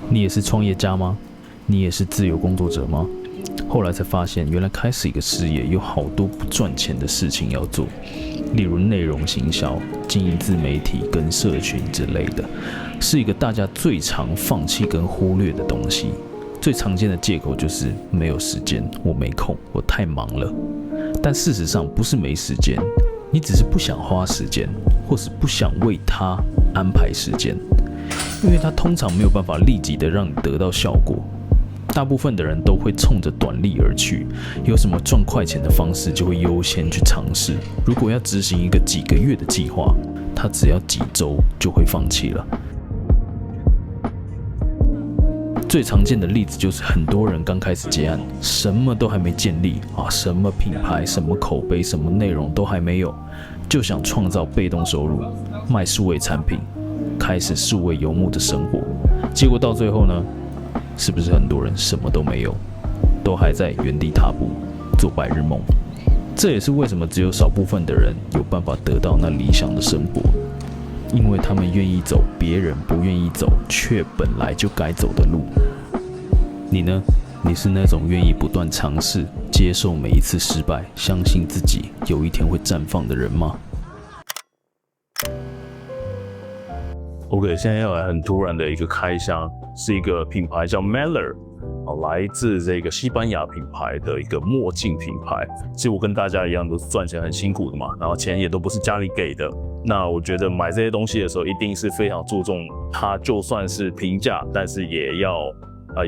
你也是创业家吗？你也是自由工作者吗？后来才发现，原来开始一个事业有好多不赚钱的事情要做，例如内容行销、经营自媒体跟社群之类的，是一个大家最常放弃跟忽略的东西。最常见的借口就是没有时间，我没空，我太忙了。但事实上不是没时间，你只是不想花时间，或是不想为它安排时间，因为它通常没有办法立即的让你得到效果。大部分的人都会冲着短利而去，有什么赚快钱的方式就会优先去尝试。如果要执行一个几个月的计划，他只要几周就会放弃了。最常见的例子就是很多人刚开始接案，什么都还没建立啊，什么品牌、什么口碑、什么内容都还没有，就想创造被动收入，卖数位产品，开始数位游牧的生活。结果到最后呢？是不是很多人什么都没有，都还在原地踏步，做白日梦？这也是为什么只有少部分的人有办法得到那理想的生活，因为他们愿意走别人不愿意走，却本来就该走的路。你呢？你是那种愿意不断尝试，接受每一次失败，相信自己有一天会绽放的人吗？OK， 现在要来很突然的一个开箱，是一个品牌叫 Meller， 来自这个西班牙品牌的一个墨镜品牌。其实我跟大家一样，都是赚钱很辛苦的嘛，然后钱也都不是家里给的。那我觉得买这些东西的时候，一定是非常注重它，就算是平价，但是也要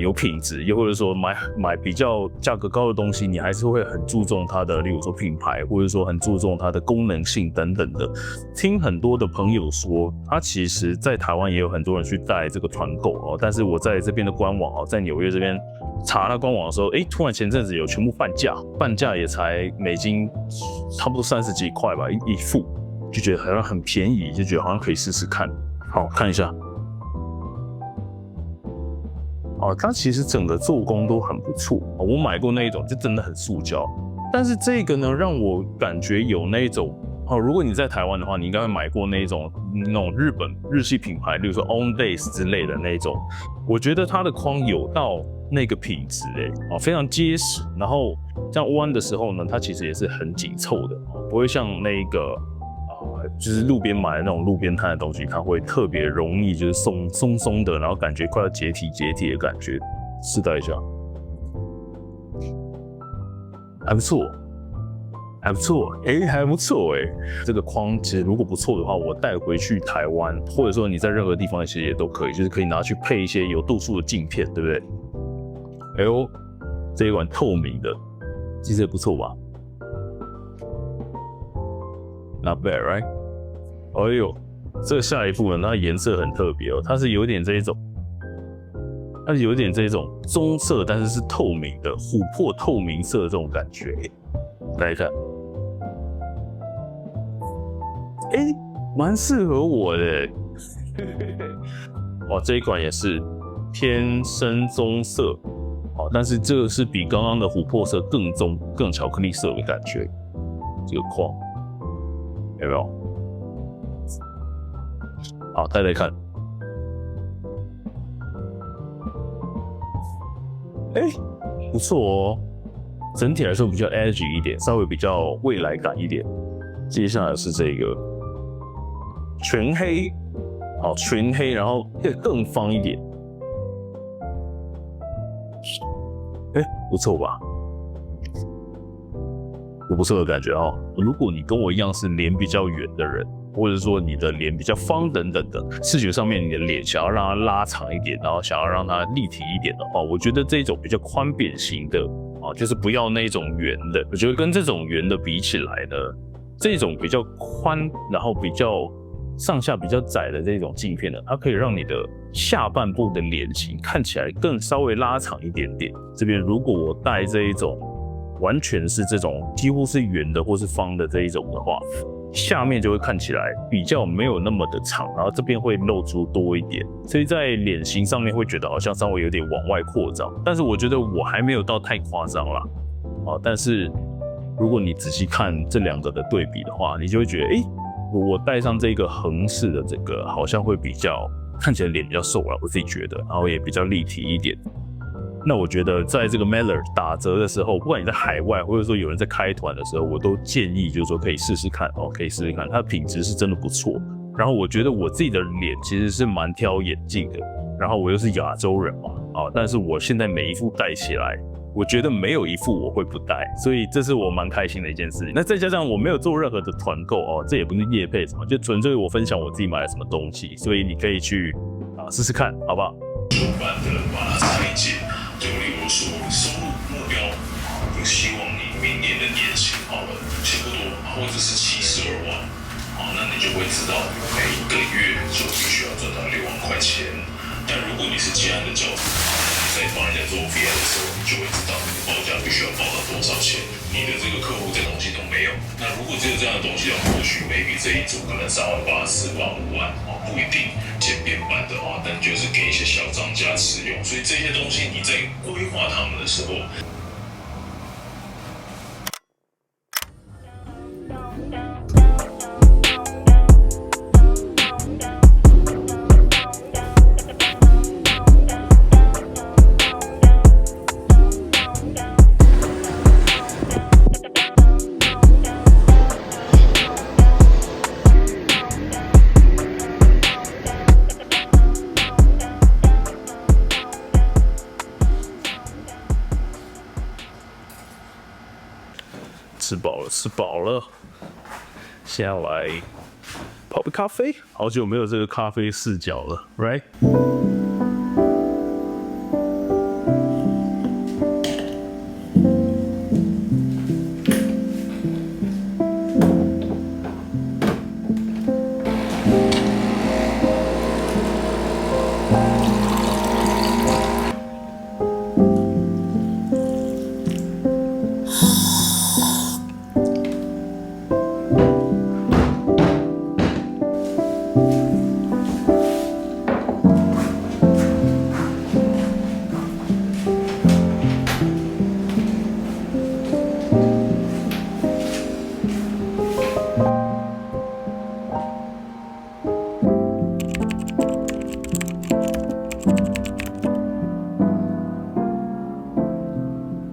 有品质，又或者说买比较价格高的东西，你还是会很注重它的，例如说品牌，或者说很注重它的功能性等等的。听很多的朋友说，它其实在台湾也有很多人去带这个团购哦，但是我在这边的官网哦，在纽约这边查它官网的时候，突然前阵子有全部半价也才美金差不多30几块吧，一副，就觉得好像很便宜，就觉得好像可以试试看。好，看一下。它其实整个做工都很不错。我买过那一种，就真的很塑胶。但是这个呢，让我感觉有那一种如果你在台湾的话，你应该会买过那种日系品牌，例如说 On Days 之类的那一种。我觉得它的框有到那个品质非常结实。然后这样弯的时候呢，它其实也是很紧凑的，不会像那个就是路边买的那种路边摊的东西，它会特别容易就是松松的，然后感觉快要解体的感觉。试戴一下，还不错，还不错，还不错这个框其实如果不错的话，我带回去台湾，或者说你在任何地方其实也都可以，就是可以拿去配一些有度数的镜片，对不对？这一款透明的，其实也不错吧？Not bad, right？ 这个下一步呢，它颜色很特别它是有点这种棕色，但是是透明的琥珀透明色的这种感觉。来看，蛮适合我的。这一款也是偏深棕色，但是这个是比刚刚的琥珀色更棕、更巧克力色的感觉。这个框有没有？好，戴戴看。不错整体来说比较 edgy 一点，稍微比较未来感一点。接下来是这个全黑，全黑，然后更方一点。不错吧？有不错的感觉如果你跟我一样是脸比较圆的人，或者说你的脸比较方等等的，视觉上面你的脸想要让它拉长一点，然后想要让它立体一点的话，我觉得这种比较宽扁型的就是不要那种圆的。我觉得跟这种圆的比起来呢，这种比较宽，然后比较上下比较窄的这种镜片呢，它可以让你的下半部的脸型看起来更稍微拉长一点点。这边如果我戴这一种完全是这种几乎是圆的或是方的这一种的话，下面就会看起来比较没有那么的长，然后这边会露出多一点，所以在脸型上面会觉得好像稍微有点往外扩张，但是我觉得我还没有到太夸张啦。但是如果你仔细看这两个的对比的话，你就会觉得我戴上这个横式的这个好像会比较看起来脸比较瘦了，我自己觉得，然后也比较立体一点。那我觉得在这个 Meller 打折的时候，不管你在海外或者说有人在开团的时候，我都建议就是说可以试试看哦，可以试试看，它的品质是真的不错。然后我觉得我自己的脸其实是蛮挑眼镜的，然后我又是亚洲人嘛，但是我现在每一副戴起来，我觉得没有一副我会不戴，所以这是我蛮开心的一件事情。那再加上我没有做任何的团购哦，这也不是业配什么，就纯粹我分享我自己买了什么东西，所以你可以去试试看，好不好？主办的把它拆解，就例如说收入目标，就希望你明年的年薪好了，钱不多，或者是72万，那你就会知道每一个月就必须要赚到6万块钱。但如果你是接案的角色，你在帮人家做 VI 的时候，你就会知道你的报价必须要报到多少钱。你的这个客户这东西都没有，那如果只有这样的东西，或许 maybe 这一组可能3万8、4万、5万，不一定简便版的但就是给一些小账加使用。所以这些东西你在规划他们的时候。吃饱了，现在来泡杯咖啡。好久没有这个咖啡视角了 ，right？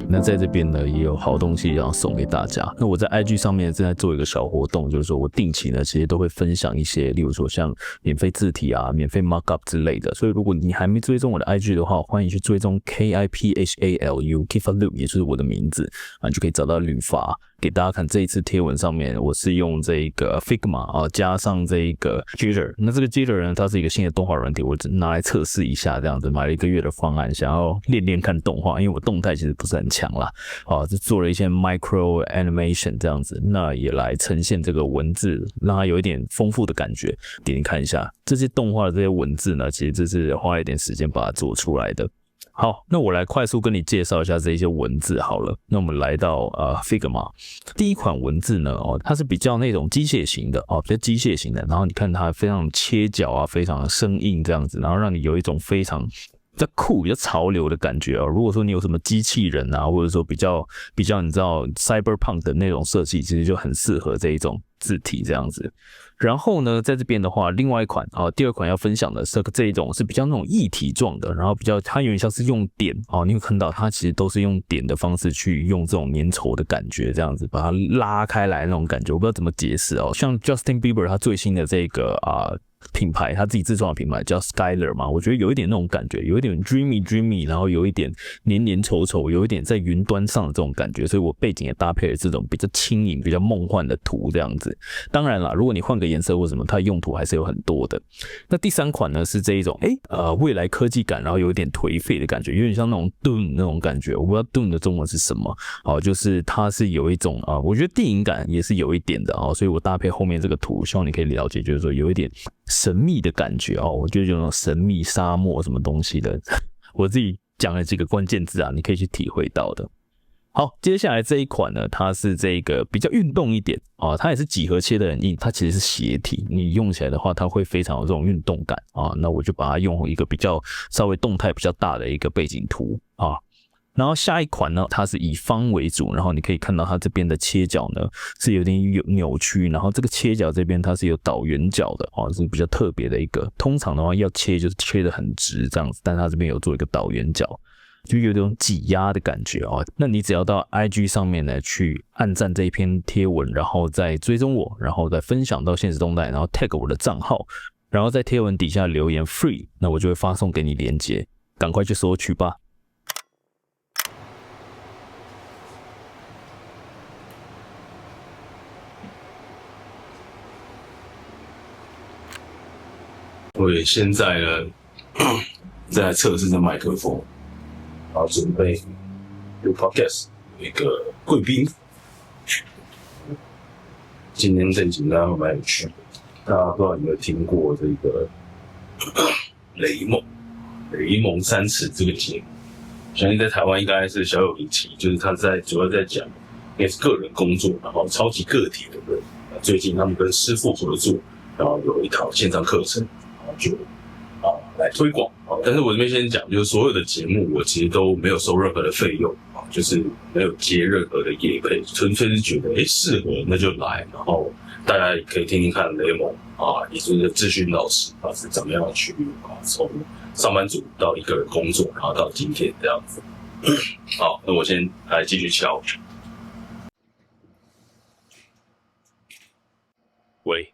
那在这边呢，也有好东西要送给大家。那我在 IG 上面正在做一个小活动，就是说我定期呢，其实都会分享一些，例如说像免费字体啊、免费 markup 之类的。所以如果你还没追踪我的 IG 的话，欢迎去追踪 KIPHALU Kifalu， 也就是我的名字你就可以找到旅发。给大家看这一次贴文上面，我是用这个 Figma 加上这个 Jitter。那这个 Jitter 呢，它是一个新的动画软体，我拿来测试一下，这样子买了1个月的方案，想要练练看动画，因为我动态其实不是很强啦，就做了一些 micro animation 这样子，那也来呈现这个文字，让它有一点丰富的感觉。点看一下这些动画的这些文字呢，其实这是花一点时间把它做出来的。好，那我来快速跟你介绍一下这一些文字好了。那我们来到Figma， 第一款文字呢，它是比较那种机械型的比较机械型的，然后你看它非常切角啊，非常的生硬这样子，然后让你有一种非常比较酷、比较潮流的感觉如果说你有什么机器人啊，或者说比较你知道 cyberpunk 的那种设计，其实就很适合这一种字体这样子。然后呢，在这边的话，另外一款第二款要分享的是这一种是比较那种液体状的，然后比较它有点像是用点你会看到它其实都是用点的方式去用这种粘稠的感觉，这样子把它拉开来那种感觉，我不知道怎么解释像 Justin Bieber 他最新的这个品牌，他自己自创的品牌叫 Skyler 嘛，我觉得有一点那种感觉，有一点 dreamy， 然后有一点黏黏稠稠，有一点在云端上的这种感觉，所以我背景也搭配了这种比较轻盈、比较梦幻的图这样子。当然啦，如果你换个颜色或什么，它用途还是有很多的。那第三款呢是这一种未来科技感，然后有一点颓废的感觉，有点像那种 Dune 那种感觉，我不知道 Dune 的中文是什么就是它是有一种我觉得电影感也是有一点的所以我搭配后面这个图，希望你可以了解，就是说有一点神秘的感觉我觉得有那种神秘沙漠什么东西的，我自己讲了几个关键字你可以去体会到的。好，接下来这一款呢，它是这个比较运动一点它也是几何切的很硬，它其实是斜体，你用起来的话，它会非常有这种运动感那我就把它用一个比较稍微动态比较大的一个背景图然后下一款呢，它是以方为主，然后你可以看到它这边的切角呢是有点扭曲，然后这个切角这边它是有倒圆角的哦，是比较特别的一个。通常的话要切就是切得很直这样子，但它这边有做一个倒圆角，就有种挤压的感觉哦。那你只要到 IG 上面呢去按赞这一篇贴文，然后再追踪我，然后再分享到限时动态，然后 tag 我的账号，然后在贴文底下留言 free， 那我就会发送给你连结，赶快去索取吧。我现在呢，在测试这麦克风，然后准备录 podcast， 有一个贵宾。今天这集呢蛮有趣的，大家不知道有没有听过这个雷蒙三尺这个节目？相信在台湾应该是小有名气，就是他主要在讲也是个人工作，然后超级个体的人。最近他们跟师傅合作，然后有一套线上课程。就来推广，但是我这边先讲，就是所有的节目我其实都没有收任何的费用，就是没有接任何的业配，纯粹是觉得适合那就来，然后大家也可以听听看雷蒙也就是智勋老师是怎么样去从上班族到一个人工作，然后到今天这样子。好，那我先来继续敲。喂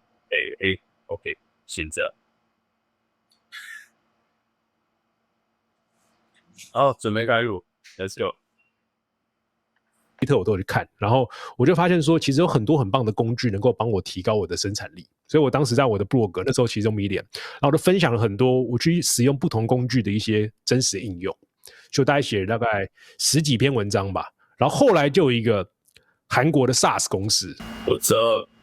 ，OK， 现在。好，准备开录 ，Let's go。我都有去看，然后我就发现说，其实有很多很棒的工具能够帮我提高我的生产力。所以我当时在我的 blog 那时候其中Medium，然后我就分享了很多我去使用不同工具的一些真实应用，就大概写了大概10几篇文章吧。然后后来就有一个韩国的 SaaS 公司，我这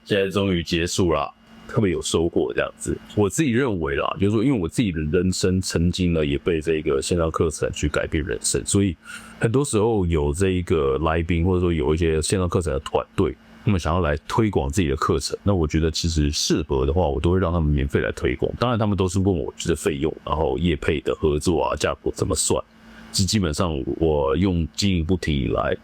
现在终于结束了。特别有收获这样子，我自己认为啦，就是说，因为我自己的人生曾经呢也被这个线上课程去改变人生，所以很多时候有这一个来宾或者说有一些线上课程的团队，他们想要来推广自己的课程，那我觉得其实适合的话，我都会让他们免费来推广。当然，他们都是问我就是费用，然后业配的合作价格怎么算，基本上我用经营不停以来。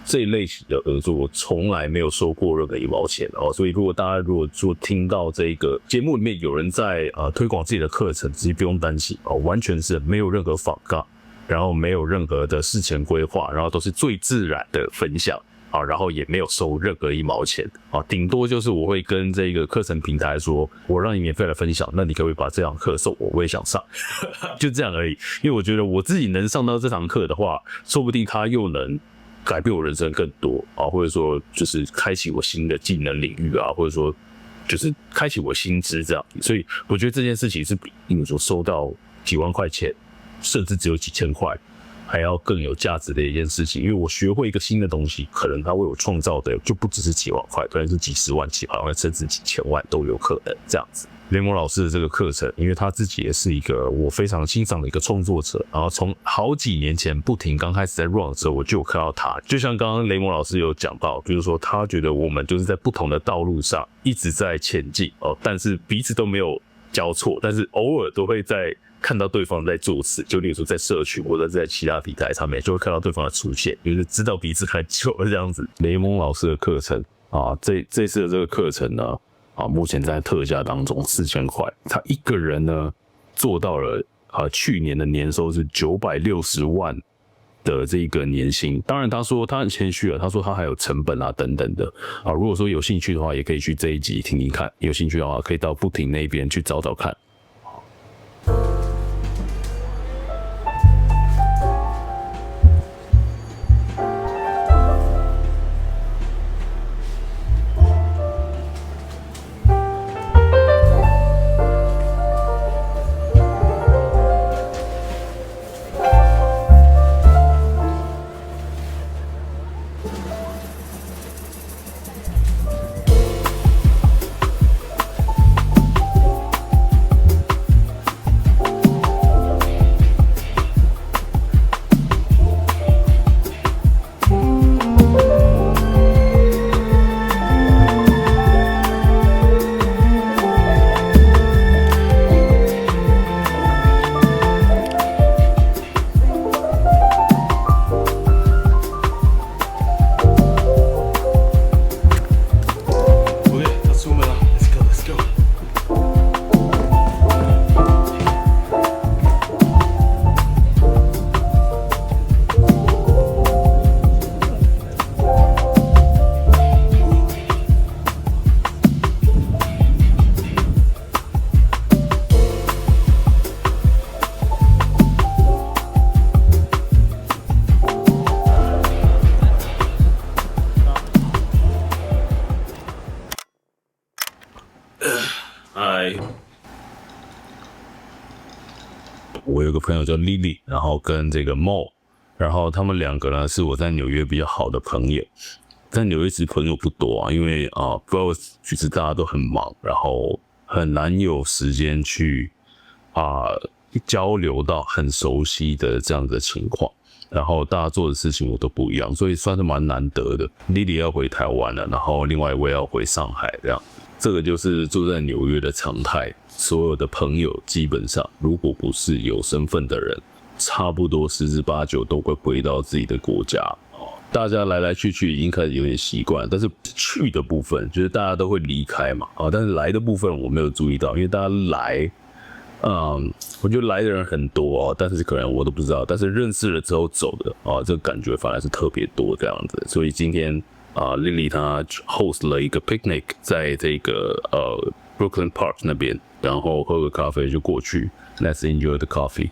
这一类型的合作，我从来没有收过任何1毛钱哦，所以如果大家如果说听到这个节目里面有人在推广自己的课程，其实不用担心哦，完全是没有任何仿尬，然后没有任何的事前规划，然后都是最自然的分享啊，然后也没有收任何1毛钱啊，顶多就是我会跟这个课程平台说，我让你免费来分享，那你可不可以把这堂课送我？我也想上，就这样而已。因为我觉得我自己能上到这堂课的话，说不定他又能改变我人生更多啊，或者说就是开启我新的技能领域啊，或者说就是开启我新知这样。所以我觉得这件事情是比你说收到几万块钱，甚至只有几千块，还要更有价值的一件事情。因为我学会一个新的东西，可能它为我创造的就不只是几万块，可能是几十万、几百万，甚至几千万都有可能这样子。雷蒙老师的这个课程，因为他自己也是一个我非常欣赏的一个创作者，然后从好几年前不停刚开始在 run 的时候，我就有看到他，就像刚刚雷蒙老师有讲到，就是说他觉得我们就是在不同的道路上一直在前进哦，但是彼此都没有交错，但是偶尔都会在看到对方在做事，就例如说在社群或者在其他平台上面，就会看到对方的出现，就是知道彼此很久这样子。雷蒙老师的课程啊，这次的这个课程呢。目前在特价当中4000块，他一个人呢做到了去年的年收是960万的这个年薪。当然他说他很谦虚了，他说他还有成本啊等等的啊。如果说有兴趣的话，也可以去这一集听听看，有兴趣的话可以到不停那边去找找看。我有个朋友叫 Lily， 然后跟这个 Mo， 然后他们2个呢是我在纽约比较好的朋友。在纽约其实朋友不多啊，因为不知道其实大家都很忙，然后很难有时间去交流到很熟悉的这样的情况。然后大家做的事情我都不一样，所以算是蛮难得的。Lily 要回台湾了，然后另外一位要回上海，这个就是住在纽约的常态。所有的朋友基本上，如果不是有身份的人，差不多10之8九都会回到自己的国家。大家来来去去已经开始有点习惯，但是去的部分就是大家都会离开嘛，但是来的部分我没有注意到，因为大家来。我觉得来的人很多但是可能我都不知道，但是认识了之后走的这个感觉反而是特别多这样子。所以今天Lily 她 host 了一个 picnic 在这个Brooklyn Park 那边，然后喝个咖啡就过去 ，Let's enjoy the coffee。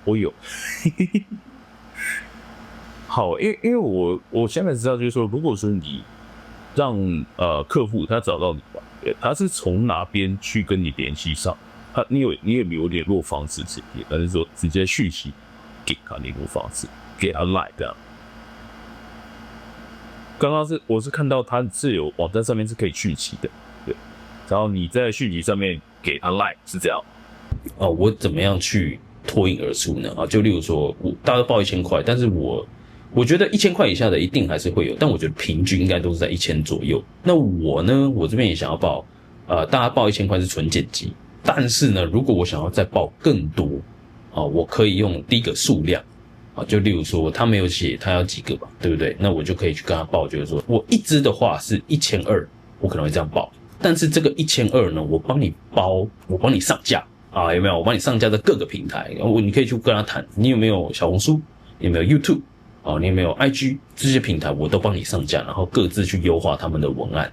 我有，好，因为我现在知道就是说，如果说你让客户他找到你吧，他是从哪边去跟你联系上？你也没有联络方式直接，但是说直接讯息给他联络方式，给他 Line 这样。刚刚我是看到他是有网站上面是可以讯息的，对，然后你在讯息上面给他 Line 是这样。我怎么样去脱颖而出呢？就例如说，大家都报1000块，但是我觉得1000块以下的一定还是会有，但我觉得平均应该都是在1000左右。那我呢，我这边也想要报，大家报1000块是纯剪辑，但是呢，如果我想要再报更多，我可以用第一个数量，就例如说他没有写他要几个吧，对不对？那我就可以去跟他报，就是说我一支的话是1200，我可能会这样报，但是这个1200呢，我帮你包，我帮你上架。有没有？我帮你上架在各个平台，你可以去跟他谈，你有没有小红书，你有没有 YouTube，你有没有 IG 这些平台，我都帮你上架，然后各自去优化他们的文案。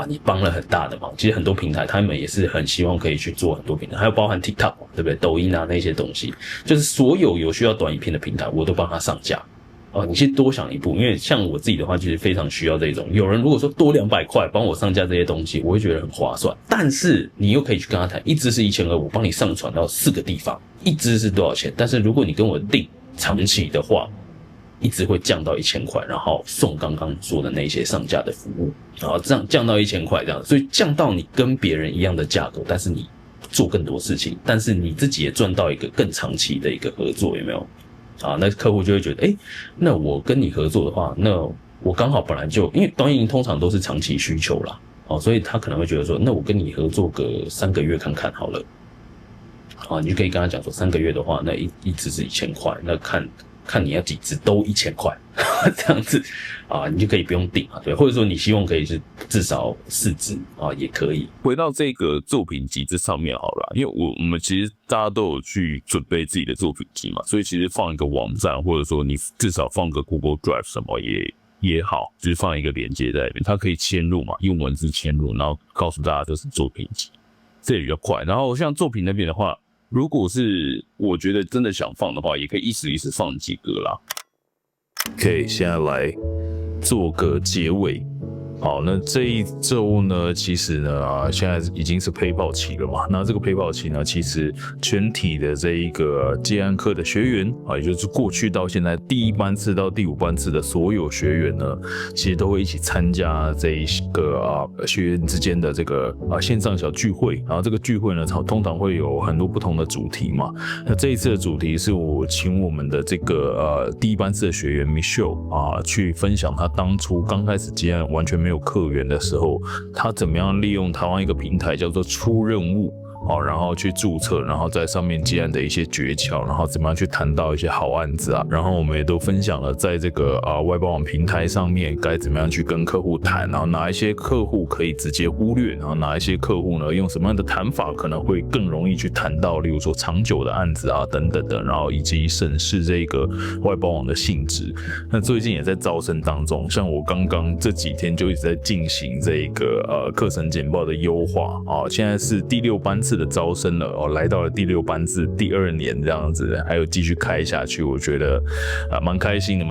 你帮了很大的忙。其实很多平台他们也是很希望可以去做很多平台，还有包含 TikTok， 对不对？抖音那些东西，就是所有有需要短影片的平台，我都帮他上架。你先多想一步，因为像我自己的话，其实非常需要这种。有人如果说多200块帮我上架这些东西，我会觉得很划算。但是你又可以去跟他谈，一支是1200，我帮你上传到4个地方，一支是多少钱？但是如果你跟我定长期的话，一支会降到1000块，然后送刚刚说的那些上架的服务，然后这样降到1000块这样，所以降到你跟别人一样的价格，但是你做更多事情，但是你自己也赚到一个更长期的一个合作，有没有？那客户就会觉得，那我跟你合作的话，那我刚好本来就，因为短影音通常都是长期需求啦，所以他可能会觉得说，那我跟你合作个3个月看看好了，你就可以跟他讲说，3个月的话，那一支是1000块，那看看你要几支都1000块这样子啊，你就可以不用订啊，对，或者说你希望可以是至少4支啊，也可以。回到这个作品集这上面好了，因为我们其实大家都有去准备自己的作品集嘛，所以其实放一个网站，或者说你至少放个 Google Drive 什么也好，就是放一个连接在里面，它可以嵌入嘛，用文字嵌入，然后告诉大家这是作品集，这也比较快。然后像作品那边的话，如果是我觉得真的想放的话，也可以一时放几个啦。OK， 现在来做个结尾。好，那这一周呢，其实呢现在已经是陪跑期了嘛。那这个陪跑期呢，其实全体的这一个接案课的学员也就是过去到现在第1班次到第5班次的所有学员呢，其实都会一起参加这一个学员之间的这个线上小聚会。然后这个聚会呢，通常会有很多不同的主题嘛。那这一次的主题是我请我们的这个第1班次的学员 Michelle 去分享他当初刚开始接案完全没有客源的时候，他怎么样利用台湾一个平台叫做出任务，然后去注册，然后在上面接案的一些诀窍，然后怎么样去谈到一些好案子啊，然后我们也都分享了在这个外包网平台上面该怎么样去跟客户谈，然后哪一些客户可以直接忽略，然后哪一些客户呢用什么样的谈法可能会更容易去谈到，例如说长久的案子啊等等的，然后以及审视这个外包网的性质。那最近也在招生当中，像我刚刚这几天就一直在进行这个课程简报的优化现在是第6班次的招生了来到了第6班次第2年这样子，还有继续开下去，我觉得蛮开心的，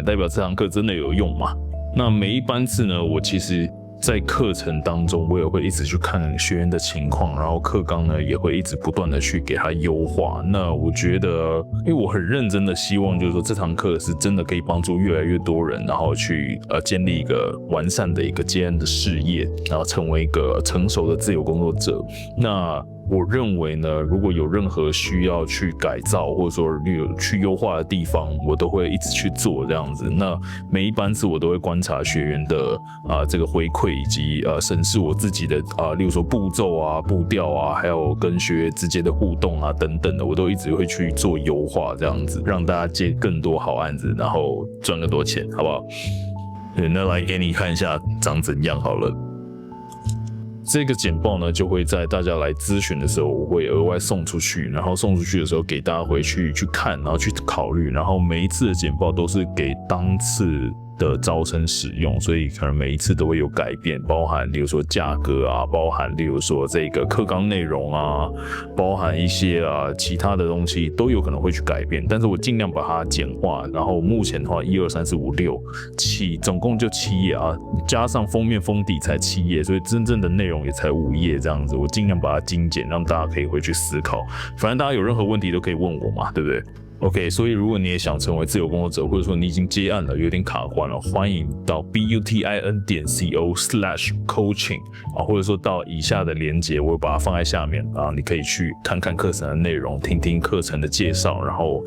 代表这堂课真的有用嘛。那每一班次呢，我其实在课程当中，我也会一直去看学员的情况，然后课纲呢也会一直不断的去给他优化。那我觉得，因为我很认真的希望，就是说这堂课是真的可以帮助越来越多人，然后去建立一个完善的一个接案的事业，然后成为一个成熟的自由工作者。那我认为呢，如果有任何需要去改造或者说有去优化的地方，我都会一直去做这样子。那每一班次我都会观察学员的这个回馈，以及审视我自己的例如说步骤啊、步调啊，还有跟学员之间的互动啊等等的，我都一直会去做优化这样子，让大家接更多好案子，然后赚更多钱，好不好？那来给你看一下长怎样好了。这个简报呢，就会在大家来咨询的时候，我会额外送出去，然后送出去的时候给大家回去看，然后去考虑，然后每一次的简报都是给当次的招生使用，所以可能每一次都会有改变，包含例如说价格啊，包含例如说这个课纲内容啊，包含一些其他的东西都有可能会去改变，但是我尽量把它简化。然后目前的话，1、2、3、4、5、6、7，总共就7页加上封面封底才7页，所以真正的内容也才5页这样子。我尽量把它精简，让大家可以回去思考。反正大家有任何问题都可以问我嘛，对不对？OK， 所以如果你也想成为自由工作者，或者说你已经接案了，有点卡关了，欢迎到 butin.co/coaching 或者说到以下的连结，我会把它放在下面你可以去看看课程的内容，听听课程的介绍，然后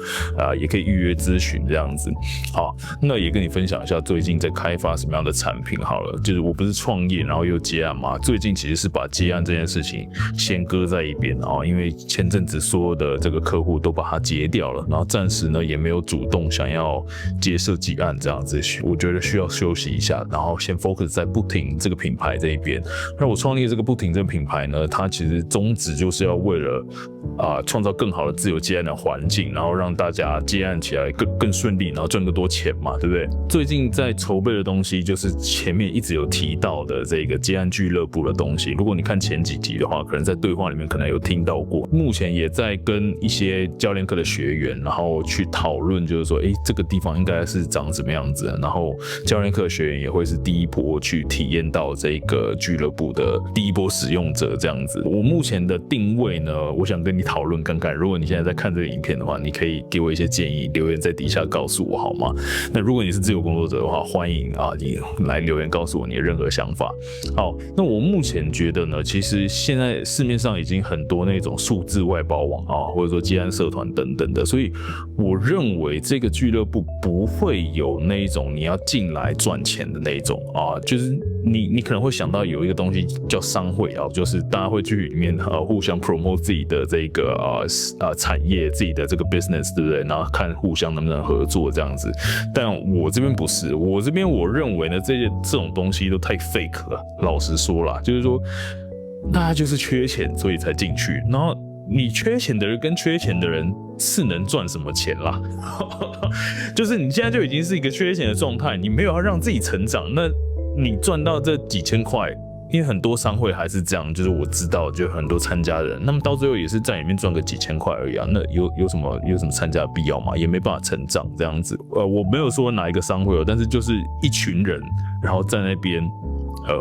也可以预约咨询这样子。好，那也跟你分享一下最近在开发什么样的产品好了，就是我不是创业然后又接案嘛，最近其实是把接案这件事情先搁在一边因为前阵子所有的这个客户都把它结掉了，然后暂时呢也没有主动想要接设计案这样子，我觉得需要休息一下，然后先 focus 在不停这个品牌这一边。那我创立这个不停这个品牌呢，它其实宗旨就是要为了创造更好的自由接案的环境，然后让大家接案起来更顺利，然后赚更多钱嘛，对不对？最近在筹备的东西就是前面一直有提到的这个接案俱乐部的东西，如果你看前几集的话，可能在对话里面可能有听到过。目前也在跟一些教练课的学员，然后去讨论，就是说，这个地方应该是长什么样子，然后教练课学员也会是第一波去体验到这个俱乐部的第一波使用者这样子。我目前的定位呢，我想跟你讨论看看，如果你现在在看这个影片的话，你可以给我一些建议，留言在底下告诉我好吗？那如果你是自由工作者的话，欢迎你来留言告诉我你的任何想法。好，那我目前觉得呢，其实现在市面上已经很多那种数字外包网或者说接案社团等等的，所以我认为这个俱乐部不会有那一种你要进来赚钱的那一种啊，就是你可能会想到有一个东西叫商会啊，就是大家会去里面互相 promote 自己的这个产业，自己的这个 business， 对不对？然后看互相能不能合作这样子。但我这边不是，我这边我认为呢，这种东西都太 fake 了。老实说啦，就是说大家就是缺钱，所以才进去。然后你缺钱的人跟缺钱的人是能赚什么钱啦？就是你现在就已经是一个缺钱的状态，你没有要让自己成长，那你赚到这几千块。因为很多商会还是这样，就是我知道，就很多参加的人，那么到最后也是在里面赚个几千块而已啊。那有什么参加的必要吗？也没办法成长这样子。我没有说哪一个商会哦，但是就是一群人，然后在那边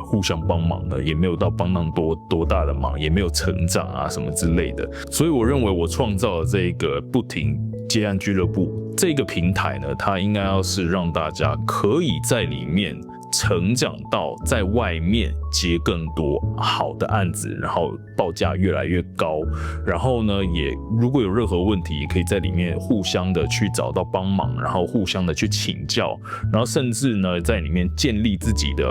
互相帮忙的，也没有到帮忙多大的忙，也没有成长啊什么之类的。所以我认为我创造了这个不停接案俱乐部这个平台呢，它应该要是让大家可以在里面成长到在外面接更多好的案子，然后报价越来越高，然后呢，也如果有任何问题，也可以在里面互相的去找到帮忙，然后互相的去请教，然后甚至呢，在里面建立自己的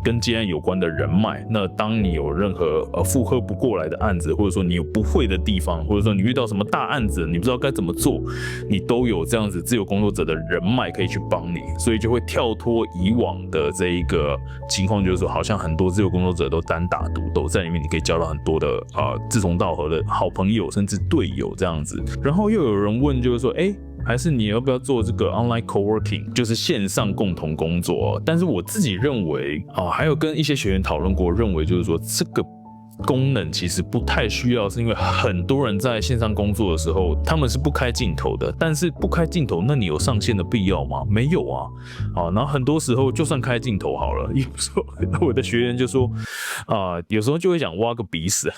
跟接案有关的人脉。那当你有任何负荷不过来的案子，或者说你有不会的地方，或者说你遇到什么大案子，你不知道该怎么做，你都有这样子自由工作者的人脉可以去帮你，所以就会跳脱以往的这一个情况，就是说好像很多自由工作者都单打独斗，在里面你可以交到很多的志同道合的好朋友，甚至队友这样子。然后又有人问，就是说，还是你要不要做这个 online coworking， 就是线上共同工作？但是我自己认为还有跟一些学员讨论过，认为就是说这个功能其实不太需要，是因为很多人在线上工作的时候，他们是不开镜头的。但是不开镜头，那你有上线的必要吗？没有啊。然后很多时候就算开镜头好了，有时候我的学员就说，有时候就会想挖个鼻屎。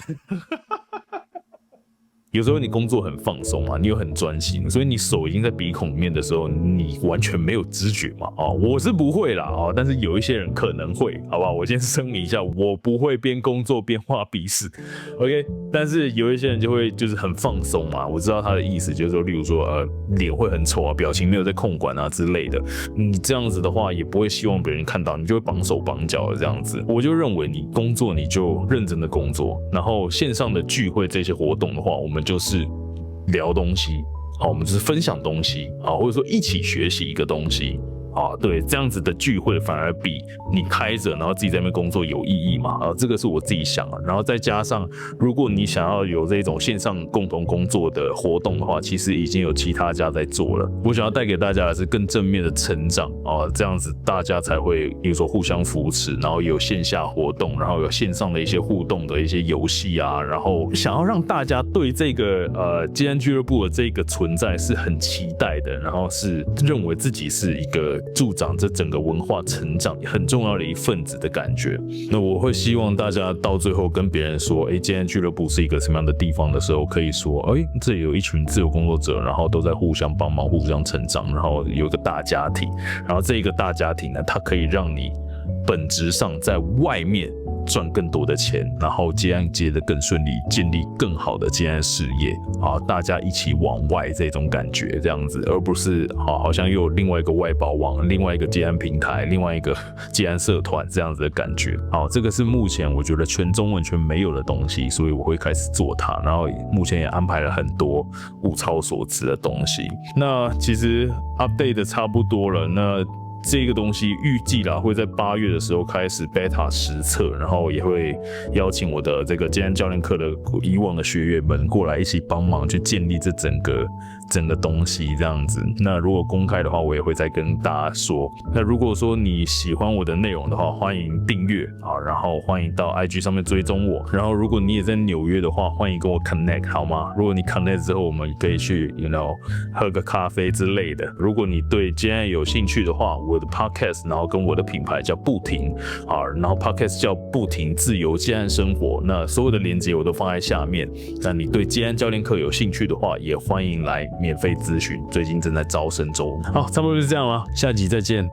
有时候你工作很放松嘛，你又很专心，所以你手已经在鼻孔里面的时候，你完全没有知觉嘛。我是不会啦，但是有一些人可能会，好不好？我先声明一下，我不会边工作边画鼻屎 ，OK？ 但是有一些人就会就是很放松嘛，我知道他的意思，就是说，例如说脸会很丑啊，表情没有在控管啊之类的。你这样子的话，也不会希望别人看到，你就会绑手绑脚的这样子。我就认为你工作你就认真的工作，然后线上的聚会这些活动的话，我们就是聊东西，我们就是分享东西，或者说一起学习一个东西。对，这样子的聚会反而比你开着然后自己在那边工作有意义嘛？这个是我自己想的。然后再加上，如果你想要有这种线上共同工作的活动的话，其实已经有其他家在做了。我想要带给大家的是更正面的成长这样子大家才会，比如说互相扶持，然后有线下活动，然后有线上的一些互动的一些游戏啊，然后想要让大家对这个接案俱乐部的这个存在是很期待的，然后是认为自己是一个助长这整个文化成长很重要的一份子的感觉。那我会希望大家到最后跟别人说，接案俱乐部是一个什么样的地方的时候，可以说，这里有一群自由工作者，然后都在互相帮忙、互相成长，然后有一个大家庭。然后这一个大家庭呢，它可以让你本质上在外面赚更多的钱，然后接案接得更顺利，建立更好的接案事业大家一起往外这种感觉这样子，而不是好像又有另外一个外包网，另外一个接案平台，另外一个接案社团这样子的感觉。这个是目前我觉得全中文全没有的东西，所以我会开始做它，然后目前也安排了很多物超所值的东西。那其实 update 的差不多了，那这个东西预计啦会在8月的时候开始 beta 实测，然后也会邀请我的这个接案教练课的以往的学员们过来一起帮忙去建立这整个东西这样子。那如果公开的话，我也会再跟大家说。那如果说你喜欢我的内容的话，欢迎订阅然后欢迎到 IG 上面追踪我。然后如果你也在纽约的话，欢迎跟我 connect 好吗？如果你 connect 之后，我们可以去喝个咖啡之类的。如果你对接案有兴趣的话，我的 podcast 然后跟我的品牌叫不停然后 podcast 叫不停自由接案生活。那所有的连结我都放在下面。那你对接案教练课有兴趣的话，也欢迎来免费咨询，最近正在招生中。好，差不多就是这样了，下集再见。